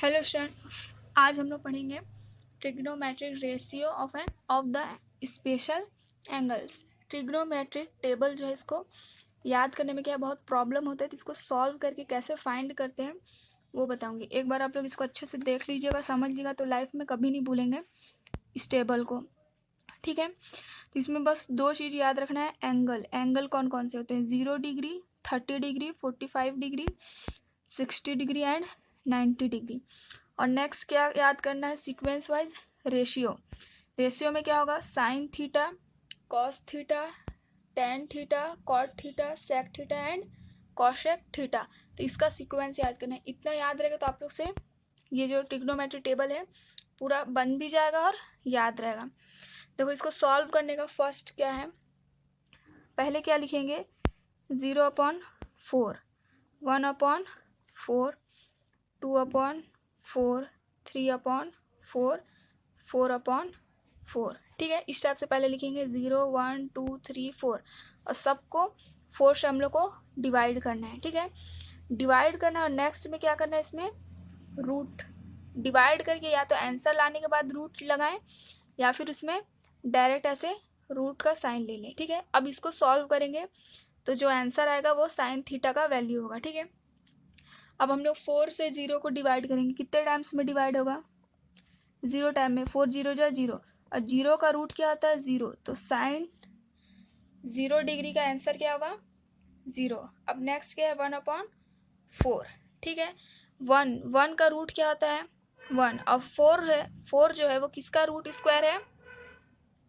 Hello student, आज हम लोग पढ़ेंगे trigonometric ratio of the special angles. Trigonometric table जो है, इसको याद करने में क्या बहुत प्रॉब्लम होता है, तो इसको सॉल्व करके कैसे फाइंड करते हैं वो बताऊंगी। एक बार आप लोग इसको अच्छे से देख लीजिएगा, समझ लीजिएगा, तो लाइफ में कभी नहीं भूलेंगे इस टेबल को। ठीक है, तो इसमें बस दो चीज़ याद रखना है। एंगल कौन कौन से होते हैं? 0 degree, 30 degree, 45 degree, 60 degree and 90 degree. और नेक्स्ट क्या याद करना है? सीक्वेंस वाइज रेशियो में क्या होगा? Sine theta, cos theta, tan theta, cot theta, sec theta and cosec theta. तो इसका सीक्वेंस याद करना है। इतना याद रहेगा तो आप लोग से ये जो ट्रिग्नोमेट्री टेबल है पूरा बन भी जाएगा और याद रहेगा। देखो, इसको सॉल्व करने का फर्स्ट क्या है, पहले क्या लिखेंगे? 0/4, 1/4, 2/4, 3/4, 4/4। ठीक है, इस टाइप से पहले लिखेंगे 0, 1, 2, 3, 4 और सबको 4 से हम लोग को डिवाइड करना है। ठीक है, डिवाइड करना है और नेक्स्ट में क्या करना है? इसमें रूट डिवाइड करके या तो आंसर लाने के बाद रूट लगाएं या फिर उसमें डायरेक्ट ऐसे रूट का साइन ले लें। ठीक है, अब इसको सॉल्व करेंगे तो जो आंसर आएगा वो साइन थीटा का वैल्यू होगा। ठीक है, अब हम लोग 4 से 0 को डिवाइड करेंगे। कितने टाइम्स में डिवाइड होगा? 0 टाइम में। 4 0 जा 0 और 0 का रूट क्या होता है? 0। तो साइन 0 डिग्री का आंसर क्या होगा? 0। अब नेक्स्ट क्या है? 1/4। ठीक है, 1 का रूट क्या होता है? 1। अब 4 है, 4 जो है वो किसका रूट स्क्वायर है?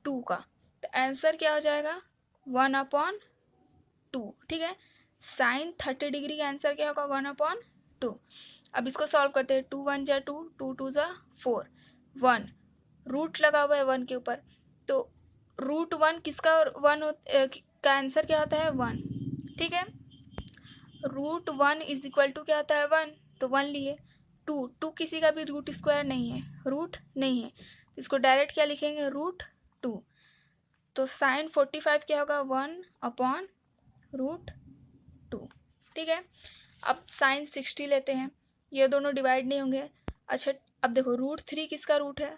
2 का। तो आंसर क्या हो जाएगा? 1/2। ठीक है, साइन 30 डिग्री का आंसर क्या होगा? 1/2। अब इसको सॉल्व करते हैं। 2 1 जा 2, 2 2 जा 4, 1 रूट लगा हुआ है 1 के ऊपर, तो रूट 1 किसका 1 का आंसर क्या होता है? 1। ठीक है, रूट 1 इज इक्वल टू क्या होता है? 1। तो 1 लिए। 2 किसी का भी रूट स्क्वायर नहीं है, रूट नहीं है, तो इसको डायरेक्ट क्या लिखेंगे? √2। तो साइन 45 क्या होगा? 1/√2। ठीक है, अब साइन 60 लेते हैं, ये दोनों डिवाइड नहीं होंगे। अच्छा, अब देखो √3 किसका रूट है?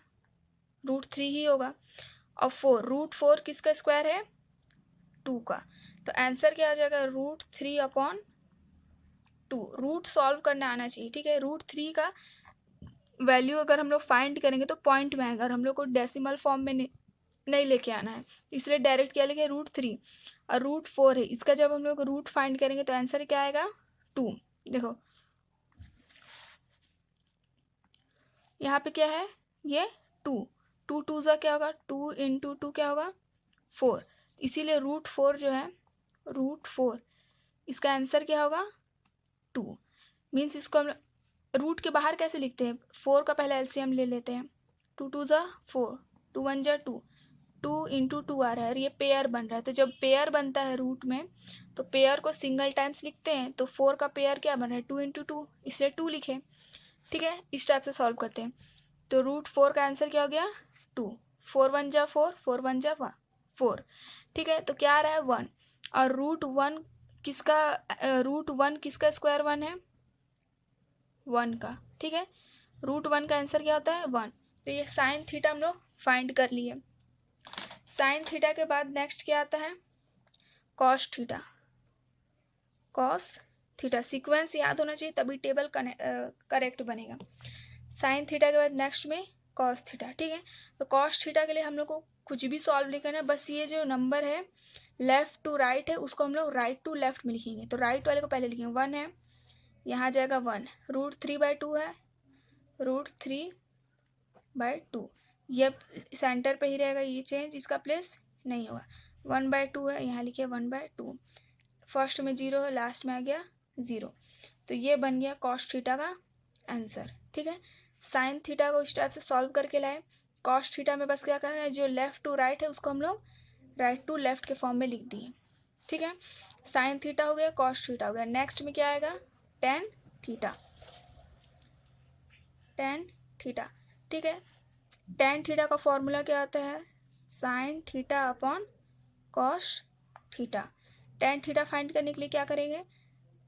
√3 ही होगा। और 4, √4 किसका स्क्वायर है? 2 का। तो आंसर क्या आ जाएगा? √3/2। रूट सॉल्व करना आना चाहिए। ठीक है, √3 का वैल्यू अगर हम लोग फाइंड करेंगे तो पॉइंट में आएगा और हम लोग को डेसिमल फॉर्म में नहीं लेके आना है, इसलिए डायरेक्ट क्या लिखे? √3 और √4 है, इसका जब हम लोग रूट फाइंड करेंगे तो आंसर क्या आएगा? 2। देखो यहाँ पे क्या है? ये 2, 2 2 ज़ा क्या होगा? 2 × 2 क्या होगा? 4। इसीलिए √4 जो है, √4 इसका आंसर क्या होगा? 2। मीन्स इसको हम रूट के बाहर कैसे लिखते हैं? 4 का पहले एलसीएम ले लेते हैं। 2 2 ज़ा 4, 2 1 ज़ा 2, 2 × 2 आ रहा है और ये पेयर बन रहा है। तो जब पेयर बनता है रूट में तो पेयर को सिंगल टाइम्स लिखते हैं। तो 4 का पेयर क्या बन रहा है? 2 × 2, इसलिए 2 लिखे। ठीक है, इस टाइप से सॉल्व करते हैं। तो √4 का आंसर क्या हो गया? 2। 4 1 जा 4, 4 1 जा 4। ठीक है, तो क्या आ रहा है? 1। और √1 किसका स्क्वायर 1 है? 1 का। ठीक है, √1 का आंसर क्या होता है? 1। तो ये साइन थीटा हम लोग फाइंड कर लिए। साइन थीटा के बाद नेक्स्ट क्या आता है? Cos theta. Cos theta sequence याद होना चाहिए, तभी टेबल करेक्ट बनेगा। साइन थीटा के बाद नेक्स्ट में कॉस थीटा। ठीक है, तो कॉस थीटा के लिए हम लोग को कुछ भी सॉल्व नहीं करना है, बस ये जो नंबर है लेफ्ट टू राइट है उसको हम लोग राइट टू लेफ्ट में लिखेंगे। तो राइट वाले को पहले लिखेंगे। 1 है, यहाँ जाएगा 1। √3/2 है, √3/2 ये सेंटर पे ही रहेगा, ये चेंज इसका प्लेस नहीं होगा। 1/2 है, यहाँ लिखे 1/2। फर्स्ट में 0 है, लास्ट में आ गया 0। तो ये बन गया कॉस थीटा का आंसर। ठीक है, साइन थीटा को इस टाइप से सॉल्व करके लाए। कॉस थीटा में बस क्या करना है? जो लेफ्ट टू राइट है उसको हम लोग राइट टू लेफ्ट के फॉर्म में लिख दिए। ठीक है, साइन थीटा हो गया, कॉस थीटा हो गया। नेक्स्ट में क्या आएगा? Tan theta. Tan theta. ठीक है, टेन थीटा का फॉर्मूला क्या आता है? Sine theta upon cos theta. Tan theta find करने के लिए क्या करेंगे?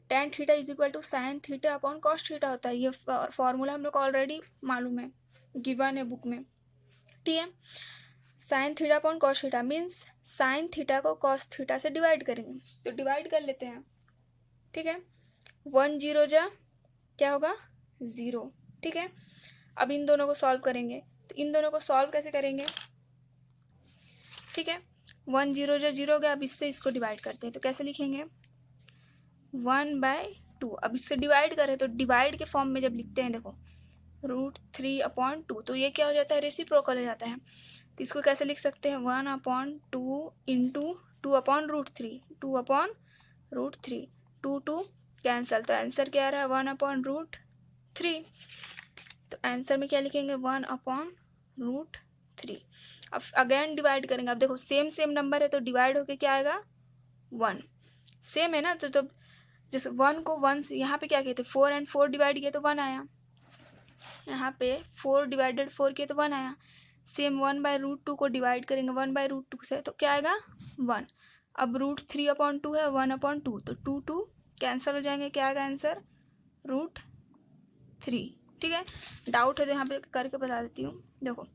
tan theta is equal to sine theta upon cos theta होता है। ये फॉर्मूला हम लोग को ऑलरेडी मालूम है, गिवन है बुक में, ठीक है। Sine theta upon cos theta means sine theta को कॉस थीटा से डिवाइड करेंगे, तो डिवाइड कर लेते हैं, ठीक है। 1 0 जा क्या होगा 0, ठीक है। अब इन दोनों को सॉल्व करेंगे, तो इन दोनों को सॉल्व कैसे करेंगे, ठीक है। 1 0 जा 0 हो गया। अब इससे इसको डिवाइड करते हैं, तो कैसे लिखेंगे 1/2। अब इससे डिवाइड करें तो डिवाइड के फॉर्म में जब लिखते हैं देखो √3/2, तो ये क्या हो जाता है रेसिप्रोकल हो जाता है। तो इसको कैसे लिख सकते हैं 1/2 इंटू 2/√3, 2/√3, 2 कैंसल, तो आंसर क्या आ रहा है 1/√3। तो आंसर में क्या लिखेंगे 1/√3। अब अगेन डिवाइड करेंगे। अब देखो सेम नंबर है तो डिवाइड होके क्या आएगा 1, सेम है ना। तो जैसे 1 को 1 से यहाँ पे क्या किए थे 4 and 4 डिवाइड किए तो 1 आया, यहाँ पे 4 डिवाइडेड 4 किए तो 1 आया। सेम 1/√2 को डिवाइड करेंगे 1/√2 से तो क्या आएगा 1। अब √3/2 है 1/2, तो 2 कैंसिल हो जाएंगे, क्या आएगा आंसर √3, ठीक है। डाउट है तो यहाँ पे करके बता देती हूँ। देखो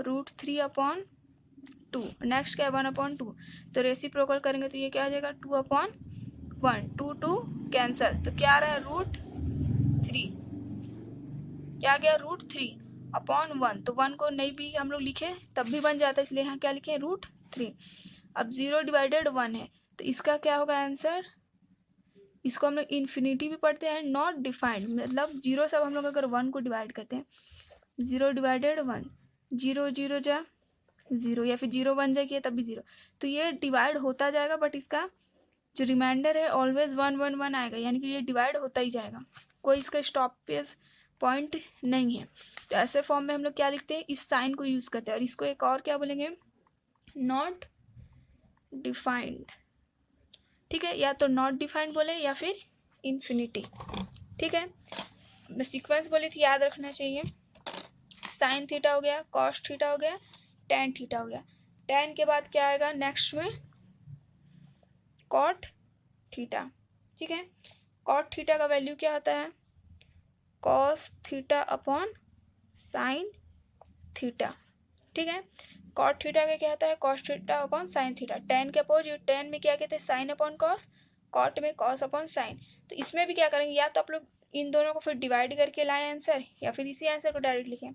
√3/2, नेक्स्ट क्या है 1/2, तो रेसिप्रोकल करेंगे तो ये क्या आ जाएगा 2/1, 2 कैंसल, तो क्या आ रहा है √3, क्या आ गया √3/1। तो 1 को नहीं भी हम लोग लिखे तब भी बन जाता है, इसलिए यहाँ क्या लिखे √3। अब 0 डिवाइडेड 1 है तो इसका क्या होगा आंसर, इसको हम लोग इन्फिनिटी भी पढ़ते हैं, नॉट डिफाइंड, मतलब 0 से अब हम लोग अगर 1 को डिवाइड करते हैं 0 डिवाइडेड 1, 0 0 जा 0, या फिर 0 1 जा किया तब भी 0, तो ये डिवाइड होता जाएगा, बट इसका जो रिमाइंडर है ऑलवेज 1 1 1 आएगा, यानी कि ये डिवाइड होता ही जाएगा, कोई इसका स्टॉपेज पॉइंट नहीं है। तो ऐसे फॉर्म में हम लोग क्या लिखते हैं, इस साइन को यूज करते हैं, और इसको एक और क्या बोलेंगे नॉट डिफाइंड, ठीक है। या तो नॉट डिफाइंड बोले या फिर इन्फिनिटी, ठीक है। मैं सीक्वेंस बोली थी याद रखना चाहिए, साइन थीटा हो गया, कॉस थीटा हो गया, टैन थीटा हो गया। टैन के बाद क्या आएगा नेक्स्ट में कॉट थीटा, ठीक है। कॉट थीटा का वैल्यू क्या होता है cos theta upon sine theta, ठीक है। कॉट थीटा का क्या होता है cos theta upon sine theta. Tan के अपोजिट, टैन में क्या कहते हैं साइन अपॉन कॉस, कॉट में कॉस अपॉन साइन। तो इसमें भी क्या करेंगे, या तो आप लोग इन दोनों को फिर डिवाइड करके लाएं आंसर, या फिर इसी आंसर को डायरेक्ट लिखें।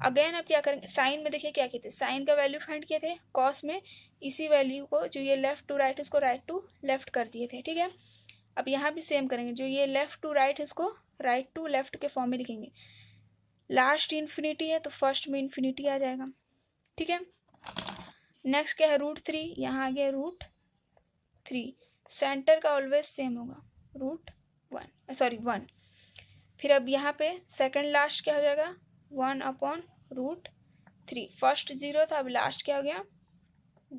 अगेन अब क्या करेंगे, साइन में देखिए क्या कहते हैं, साइन का वैल्यू फाइंड किए थे, कॉस में इसी वैल्यू को जो ये लेफ्ट टू राइट इसको राइट टू लेफ्ट कर दिए थे, ठीक है। अब यहाँ भी सेम करेंगे, जो ये लेफ्ट टू राइट इसको राइट टू लेफ्ट के फॉर्म में लिखेंगे। लास्ट इन्फिनिटी है तो फर्स्ट में इन्फिनिटी आ जाएगा, ठीक है। नेक्स्ट क्या है √3, यहाँ आ गया √3, सेंटर का ऑलवेज सेम होगा √1। फिर अब यहाँ पे सेकंड लास्ट क्या हो जाएगा 1/√3, फर्स्ट 0 था अब लास्ट क्या हो गया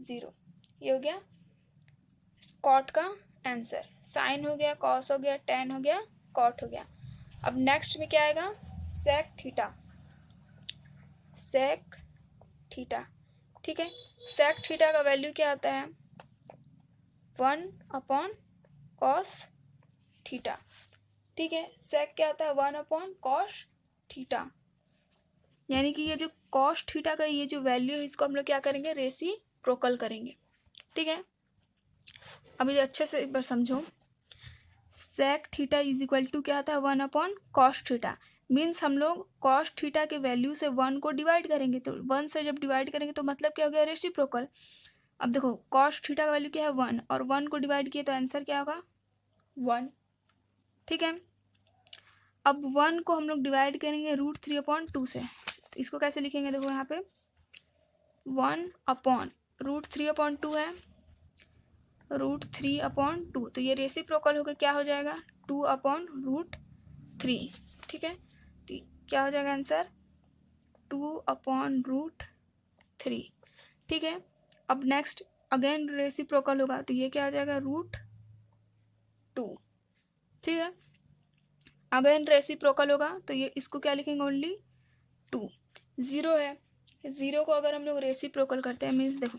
0, ये हो गया कॉट का आंसर। साइन हो गया, कॉस हो गया, टैन हो गया, कॉट हो गया। अब नेक्स्ट में क्या आएगा सेक थीटा, सेक थीटा, ठीक है। सेक थीटा का वैल्यू क्या आता है 1/cos थीटा, ठीक है। सेक क्या आता है 1/cos थीटा, यानी कि ये जो cos थीटा का ये जो वैल्यू है इसको हम लोग क्या करेंगे रेसिप्रोकल करेंगे, ठीक है। अब ये अच्छे से एक बार समझो, sec theta is equal to क्या आता है 1/cos थीटा, मीन्स हम लोग cos थीटा के वैल्यू से 1 को डिवाइड करेंगे, तो 1 से जब डिवाइड करेंगे तो मतलब क्या हो गया रेसिप्रोकल। अब देखो cos थीटा का वैल्यू क्या है 1, और 1 को डिवाइड किए तो आंसर क्या होगा 1, ठीक है। अब 1 को हम लोग डिवाइड करेंगे √3/2 से, तो इसको कैसे लिखेंगे देखो यहाँ पे 1/√3/2 है √3/2, तो ये रेसिप्रोकल होकर क्या हो जाएगा 2/√3, ठीक है। तो क्या हो जाएगा आंसर 2/√3, ठीक है। अब नेक्स्ट अगेन रेसिप्रोकल होगा तो ये क्या हो जाएगा √2, ठीक है। अगेन रेसिप्रोकल होगा तो ये इसको क्या लिखेंगे ओनली 2। 0 है, 0 को अगर हम लोग रेसिप्रोकल करते हैं मीन्स देखो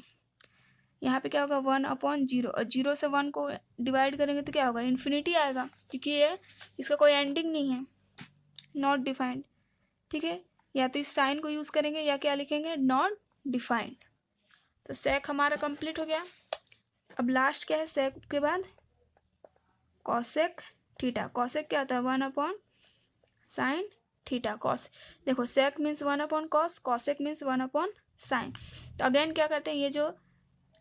यहाँ पे क्या होगा 1/0, और 0 से 1 को डिवाइड करेंगे तो क्या होगा इन्फिनिटी आएगा, क्योंकि ये इसका कोई एंडिंग नहीं है, नॉट डिफाइंड। ठीक है, या तो इस साइन को यूज़ करेंगे या क्या लिखेंगे नॉट डिफाइंड। तो सेक हमारा कंप्लीट हो गया। अब लास्ट क्या है सेक के बाद कॉसेक थीटा। कॉसेक क्या आता है 1/sin थीटा। कॉस देखो सेक means 1/cos, cosec means 1/sin। तो अगेन क्या करते हैं, ये जो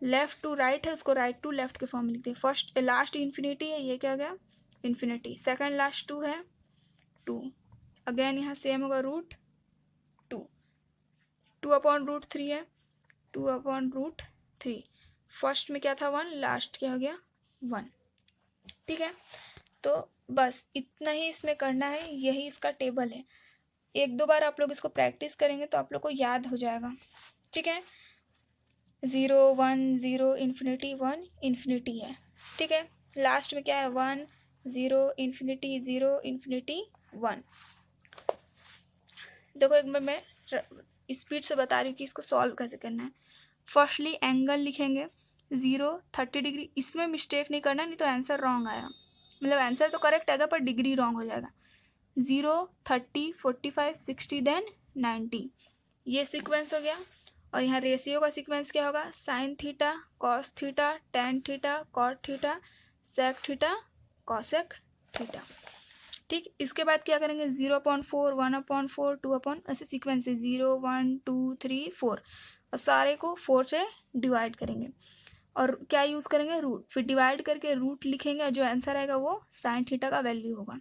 लेफ्ट टू राइट है उसको राइट टू लेफ्ट के फॉर्म में लिखते हैं। फर्स्ट लास्ट इन्फिनिटी है, ये क्या हो गया इन्फिनिटी। सेकंड लास्ट 2 है 2, अगेन यहाँ सेम होगा √2। 2/√3 है 2/√3। फर्स्ट में क्या था 1, लास्ट क्या हो गया 1। ठीक है, तो बस इतना ही इसमें करना है, यही इसका टेबल है। एक दो बार आप लोग इसको प्रैक्टिस करेंगे तो आप लोग को याद हो जाएगा। ठीक है, 0 1 0 इन्फिनिटी 1 इन्फिनिटी है। ठीक है, लास्ट में क्या है 1 0 इन्फिनिटी 0 इन्फिनिटी 1। देखो एक बार मैं स्पीड से बता रही हूँ कि इसको सॉल्व कैसे करना है। फर्स्टली एंगल लिखेंगे 0 30 डिग्री, इसमें मिस्टेक नहीं करना, नहीं तो आंसर रॉन्ग आएगा। मतलब आंसर तो करेक्ट आएगा पर डिग्री रॉन्ग हो जाएगा। 0 30 45 60 देन 90, ये सीक्वेंस हो गया। और यहाँ रेशियो का सीक्वेंस क्या होगा sine theta cos theta tan theta cot theta sec theta cosec theta. ठीक, इसके बाद क्या करेंगे 0/4 1/4 2 ऐसे सीक्वेंस है 0 1 2 3 4, और सारे को 4 से डिवाइड करेंगे और क्या यूज़ करेंगे रूट। फिर डिवाइड करके रूट लिखेंगे और जो आंसर आएगा वो साइन थीटा का वैल्यू होगा।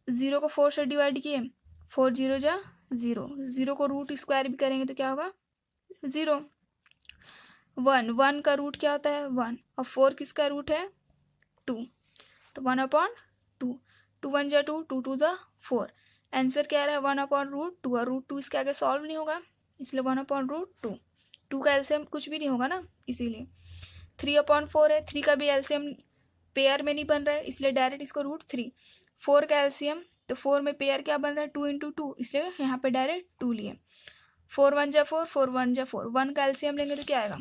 0 को 4 से डिवाइड किए 4 0 जा 0, 0 को रूट स्क्वायर भी करेंगे तो क्या होगा 0। 1 1 का रूट क्या होता है 1, और 4 किसका रूट है 2, तो 1/2। 2 1 जा 2 2 2 जा 4, आंसर क्या आ रहा है 1/√2, और √2 इसके आगे सॉल्व नहीं होगा इसलिए 1/√2। 2 का एलसीएम कुछ भी नहीं होगा ना, इसीलिए 3/4 है, 3 का भी एलसीएम पेयर में नहीं बन रहा है इसलिए डायरेक्ट इसको √3। 4 का एलसीएम, तो 4 में पेयर क्या बन रहा है 2 × 2, इसलिए यहाँ पे डायरेक्ट 2 लिए। 4 1 जा 4 4 1 जा 4, 1 का एलसीएम लेंगे तो क्या आएगा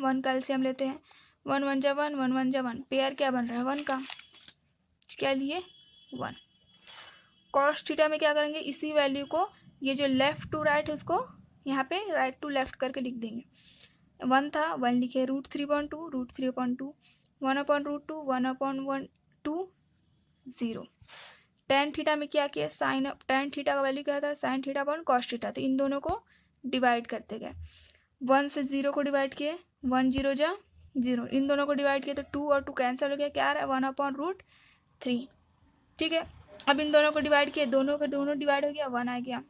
1 का एलसीएम लेते हैं 1 1 जा 1 1 1 जा 1, पेयर क्या बन रहा है 1 का, क्या लिए 1। कॉस थीटा में क्या करेंगे इसी वैल्यू को ये जो लेफ्ट टू राइट है उसको यहाँ पे राइट टू लेफ्ट करके लिख देंगे। 1 था 1 लिखे √3/2 √3/2 1/√2 1/1/2 0। टेन थीटा में क्या किया साइन टेन थीटा का वैल्यू क्या था sign theta upon cos theta, तो इन दोनों को डिवाइड करते गए। 1 से 0 को डिवाइड किए 1 0 जा 0, इन दोनों को डिवाइड किए तो 2 और 2 कैंसिल हो गया, क्या आ रहा है 1/√3। ठीक है, अब इन दोनों को डिवाइड किए दोनों का दोनों डिवाइड हो गया 1 आ गया,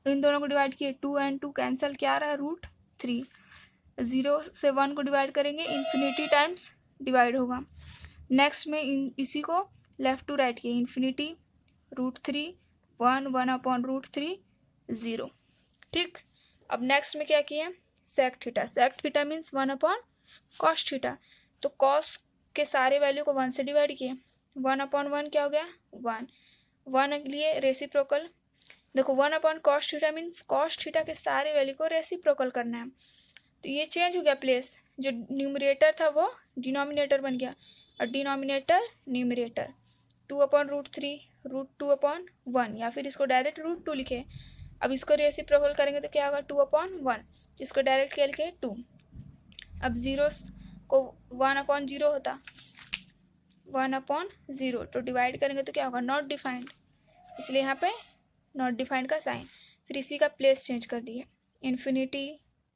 तो इन दोनों को डिवाइड किए 2 और 2 कैंसिल, क्या आ रहा है √3। 0 से 1 को डिवाइड करेंगे इन्फिनिटी टाइम्स डिवाइड होगा। नेक्स्ट में इसी को लेफ्ट टू राइट किए इन्फिनिटी √3 1 1/√3 0। ठीक, अब नेक्स्ट में क्या किए sec theta. Sec theta means 1/cos theta, तो कॉस के सारे वैल्यू को 1 से डिवाइड किए 1/1 क्या हो गया 1 1 लिए रेसिप्रोकल। देखो 1/cos theta means cos theta के सारे वैल्यू को रेसिप्रोकल करना है, तो ये चेंज हो गया प्लेस, जो न्यूमरेटर था वो डिनोमिनेटर बन गया और डिनोमिनेटर न्यूमरेटर 2/√3 √2/1, या फिर इसको डायरेक्ट √2 लिखे। अब इसको रेसिप्रोकल करेंगे तो क्या होगा 2/1, इसको डायरेक्ट क्या लिखे 2। अब 0 को 1/0 होता 1/0, तो डिवाइड करेंगे तो क्या होगा नॉट डिफाइंड, इसलिए यहाँ पे नॉट डिफाइंड का साइन, फिर इसी का प्लेस चेंज कर दिए इन्फिनिटी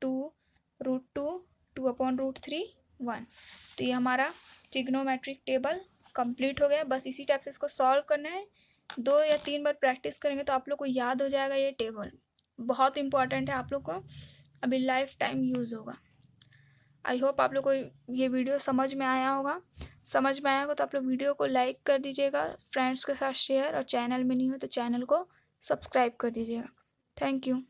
2 √2 2/√3 1। तो ये हमारा ट्रिग्नोमेट्रिक टेबल कंप्लीट हो गया। बस इसी टाइप से इसको सॉल्व करना है, 2 या 3 बार प्रैक्टिस करेंगे तो आप लोग को याद हो जाएगा। ये टेबल बहुत इंपॉर्टेंट है, आप लोग को अभी लाइफ टाइम यूज़ होगा। आई होप आप लोग को ये वीडियो समझ में आया होगा। समझ में आया होगा तो आप लोग वीडियो को लाइक कर दीजिएगा, फ्रेंड्स के साथ शेयर, और चैनल में नहीं हो तो चैनल को सब्सक्राइब कर दीजिएगा। Thank you.